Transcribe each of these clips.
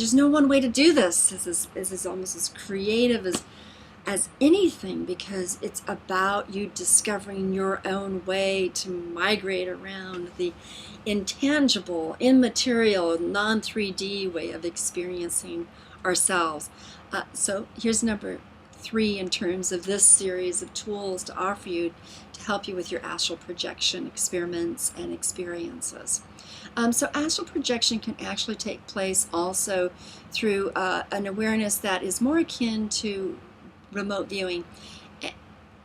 there's no one way to do this. This is almost as creative as anything, because it's about you discovering your own way to migrate around the intangible, immaterial, non-3D way of experiencing ourselves. So here's number 3 in terms of this series of tools to offer you to help you with your astral projection experiments and experiences. So astral projection can actually take place also through an awareness that is more akin to remote viewing.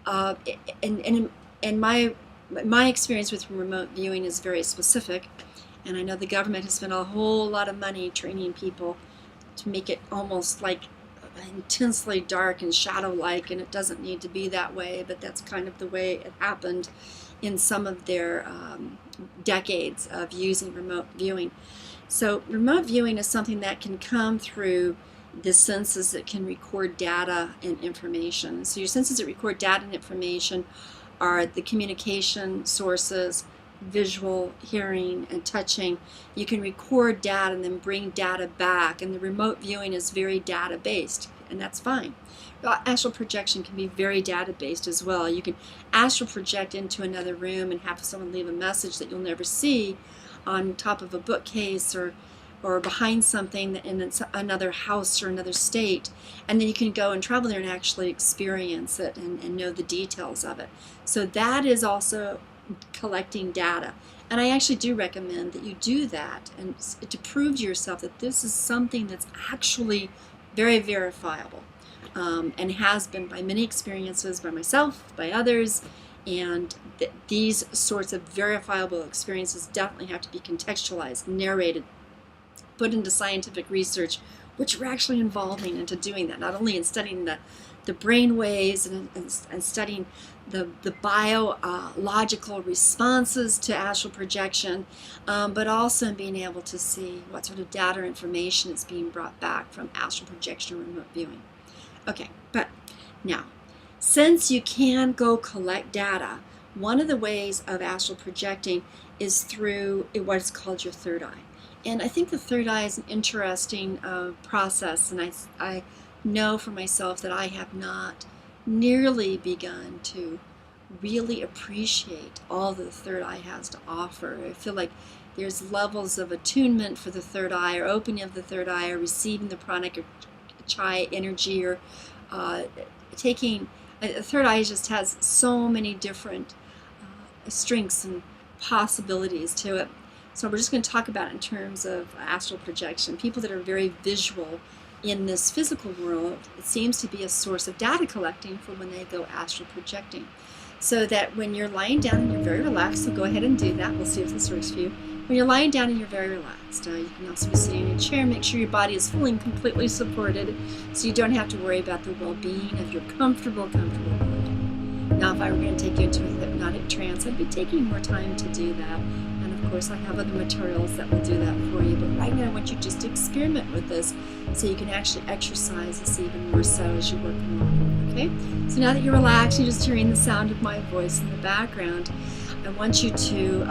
And my experience with remote viewing is very specific, and I know the government has spent a whole lot of money training people to make it almost like intensely dark and shadow-like, and it doesn't need to be that way, but that's kind of the way it happened in some of their decades of using remote viewing. So remote viewing is something that can come through the senses that can record data and information. So your senses that record data and information are the communication sources, visual, hearing, and touching. You can record data and then bring data back, and the remote viewing is very data based, and that's fine. Astral projection can be very data based as well. You can astral project into another room and have someone leave a message that you'll never see on top of a bookcase or behind something in another house or another state, and then you can go and travel there and actually experience it and know the details of it. So that is also collecting data, and I actually do recommend that you do that, and to prove to yourself that this is something that's actually very verifiable, and has been by many experiences, by myself, by others, and these sorts of verifiable experiences definitely have to be contextualized, narrated, put into scientific research, which we're actually involving into doing that, not only in studying the brain waves and studying the biological responses to astral projection, but also in being able to see what sort of data or information is being brought back from astral projection or remote viewing. Okay, but now, since you can go collect data, one of the ways of astral projecting is through what is called your third eye. And I think the third eye is an interesting process, and I know for myself that I have not nearly begun to really appreciate all that the third eye has to offer. I feel like there's levels of attunement for the third eye, or opening of the third eye, or receiving the pranic or chai energy, or taking. The third eye just has so many different strengths and possibilities to it. So we're just going to talk about it in terms of astral projection. People that are very visual in this physical world, it seems to be a source of data collecting for when they go astral projecting. So that when you're lying down and you're very relaxed, so go ahead and do that. We'll see if this works for you. When you're lying down and you're very relaxed, you can also be sitting in a chair. Make sure your body is fully and completely supported, so you don't have to worry about the well-being of your comfortable body. Now, if I were going to take you into a hypnotic trance, I'd be taking more time to do that. Of course, I have other materials that will do that for you, but right now I want you just to experiment with this so you can actually exercise this even more so as you work along. Okay? So now that you're relaxed, you're just hearing the sound of my voice in the background, I want you to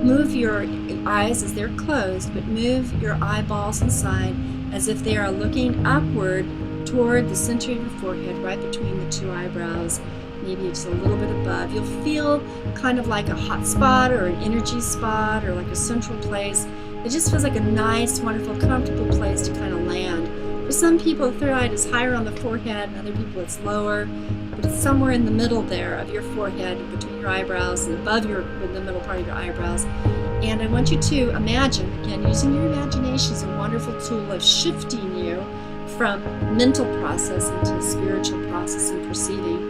move your eyes as they're closed, but move your eyeballs inside as if they are looking upward toward the center of your forehead, right between the two eyebrows. Maybe just a little bit above. You'll feel kind of like a hot spot or an energy spot or like a central place. It just feels like a nice, wonderful, comfortable place to kind of land. For some people, the third eye is higher on the forehead, and other people it's lower, but it's somewhere in the middle there of your forehead, between your eyebrows and above the middle part of your eyebrows. And I want you to imagine, again, using your imagination is a wonderful tool of shifting you from mental process into spiritual process and perceiving.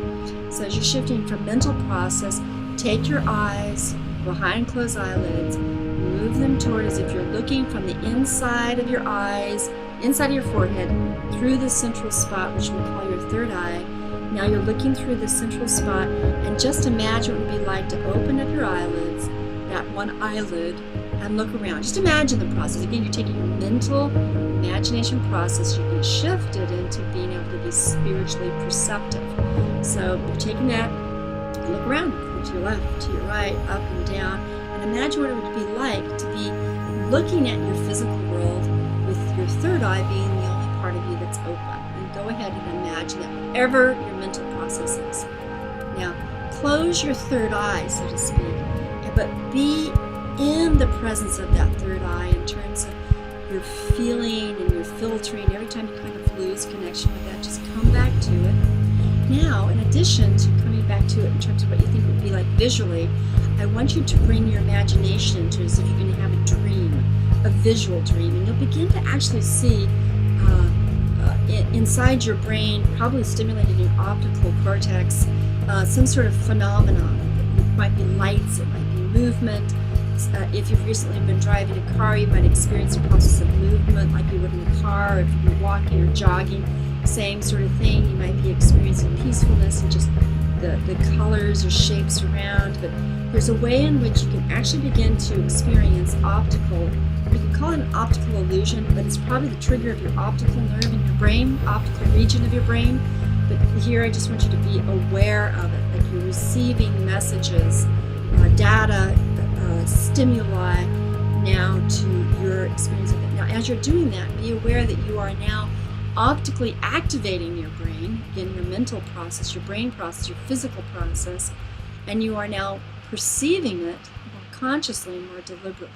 So as you're shifting from mental process, take your eyes behind closed eyelids, move them toward as if you're looking from the inside of your eyes, inside of your forehead, through the central spot, which we call your third eye. Now you're looking through the central spot, and just imagine what it would be like to open up your eyelids, that one eyelid, and look around. Just imagine the process. Again, you're taking your mental imagination process, you're going to shift it into being able to be spiritually perceptive. So you're taking that, and look around, to your left, to your right, up and down, and imagine what it would be like to be looking at your physical world with your your third eye being the only part of you that's open. And go ahead and imagine that whatever your mental process is. Now, close your third eye, so to speak, but be in the presence of that third eye in terms of your feeling and your filtering. Every time you kind of lose connection with that, just come back to it. Now, in addition to coming back to it in terms of what you think it would be like visually, I want you to bring your imagination into it as if you're going to have a dream, a visual dream, and you'll begin to actually see inside your brain, probably stimulating your optical cortex, some sort of phenomenon. It might be lights, it might be movement. If you've recently been driving a car, you might experience a process of movement like you would in a car. If you're walking or jogging, same sort of thing. You might be experiencing peacefulness and just the colors or shapes around. But there's a way in which you can actually begin to experience optical. You can call it an optical illusion, but it's probably the trigger of your optical nerve in your brain, optical region of your brain. But here I just want you to be aware of it, like you're receiving messages, data, stimuli now to your experience of it. Now, as you're doing that, be aware that you are now optically activating your brain, again, your mental process, your brain process, your physical process, and you are now perceiving it more consciously, more deliberately.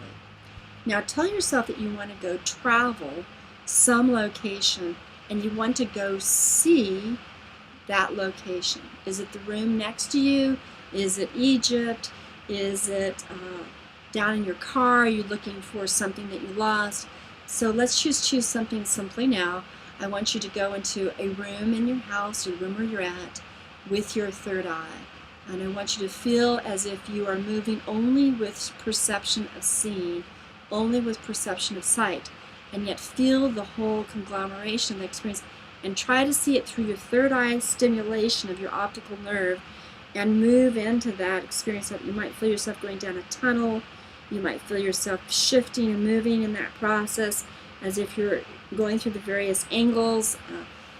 Now, tell yourself that you want to go travel some location and you want to go see that location. Is it the room next to you? Is it Egypt? Is it down in your car? Are you looking for something that you lost? So let's just choose something simply now. I want you to go into a room in your house, or room where you're at, with your third eye. And I want you to feel as if you are moving only with perception of seeing, only with perception of sight, and yet feel the whole conglomeration of the experience and try to see it through your third eye stimulation of your optical nerve and move into that experience. You might feel yourself going down a tunnel. You might feel yourself shifting and moving in that process as if you're going through the various angles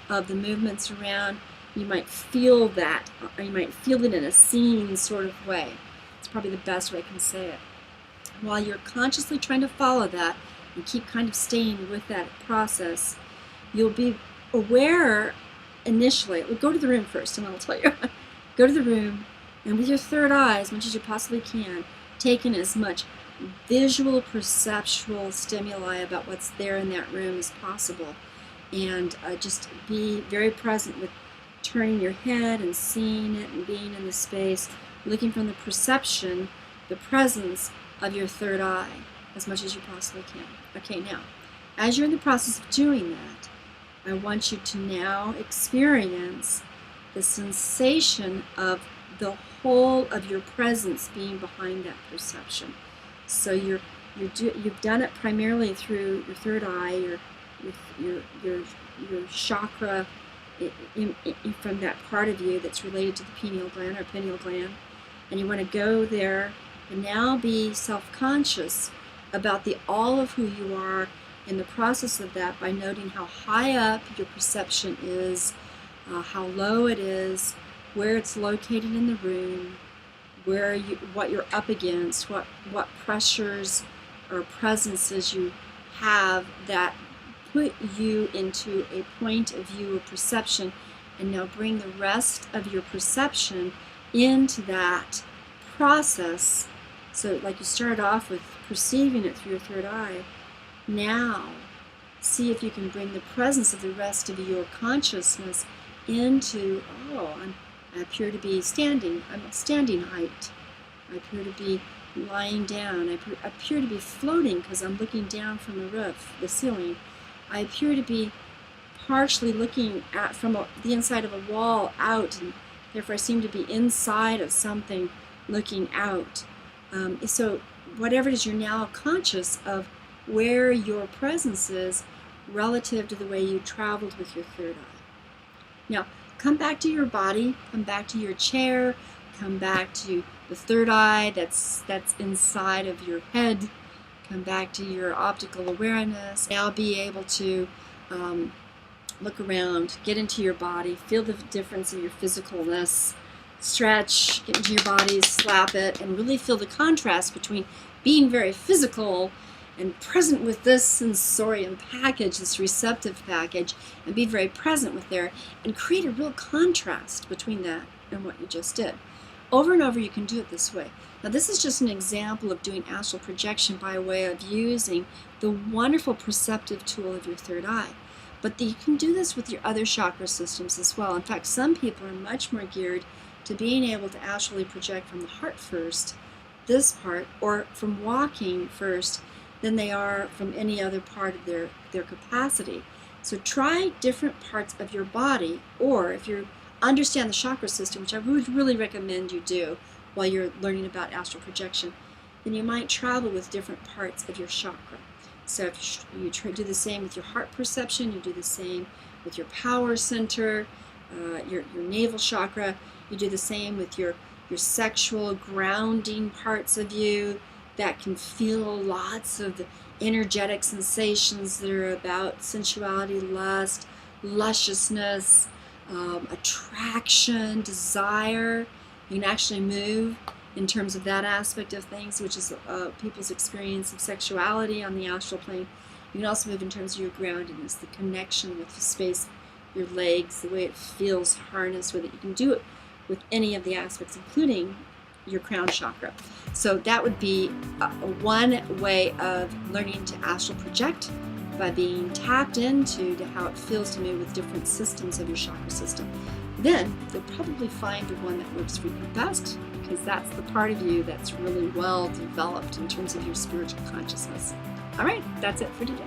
of the movements around. You might feel that, or you might feel it in a seeing sort of way. It's probably the best way I can say it. While you're consciously trying to follow that and keep kind of staying with that process, you'll be aware initially. Well, go to the room first and I'll tell you. Go to the room and with your third eye, as much as you possibly can, take in as much visual, perceptual stimuli about what's there in that room as possible. And just be very present with turning your head and seeing it and being in the space, looking from the perception, the presence of your third eye as much as you possibly can. Okay, now, as you're in the process of doing that, I want you to now experience the sensation of the whole of your presence being behind that perception. So you've done it primarily through your third eye, your chakra, from that part of you that's related to the pineal gland, and you want to go there and now be self-conscious about all of who you are in the process of that by noting how high up your perception is, how low it is, where it's located in the room, what you're up against, what pressures or presences you have that put you into a point of view of perception, and now bring the rest of your perception into that process. So like you started off with perceiving it through your third eye, now see if you can bring the presence of the rest of your consciousness into, I appear to be standing, I'm at standing height. I appear to be lying down. I appear to be floating because I'm looking down from the roof, the ceiling. I appear to be partially looking at from the inside of a wall out, and therefore I seem to be inside of something looking out. So whatever it is, you're now conscious of where your presence is relative to the way you traveled with your third eye. Now, come back to your body, come back to your chair, come back to the third eye that's inside of your head, come back to your optical awareness. Now be able to look around, get into your body, feel the difference in your physicalness, stretch, get into your body, slap it, and really feel the contrast between being very physical and present with this sensorium package, this receptive package, and be very present with there, and create a real contrast between that and what you just did. Over and over, you can do it this way. Now, this is just an example of doing astral projection by way of using the wonderful perceptive tool of your third eye. But you can do this with your other chakra systems as well. In fact, some people are much more geared to being able to astrally project from the heart first, this part, or from walking first, than they are from any other part of their capacity. So try different parts of your body, or if you understand the chakra system, which I would really recommend you do while you're learning about astral projection, then you might travel with different parts of your chakra. So if you do the same with your heart perception, you do the same with your power center, your navel chakra, you do the same with your sexual grounding parts of you that can feel lots of energetic sensations that are about sensuality, lust, lusciousness, attraction, desire. You can actually move in terms of that aspect of things, which is people's experience of sexuality on the astral plane. You can also move in terms of your groundedness, the connection with the space, your legs, the way it feels harnessed with it. You can do it with any of the aspects, including your crown chakra. So that would be one way of learning to astral project, by being tapped into to how it feels to move with different systems of your chakra system. Then you'll probably find the one that works for you best, because that's the part of you that's really well developed in terms of your spiritual consciousness. All right, that's it for today.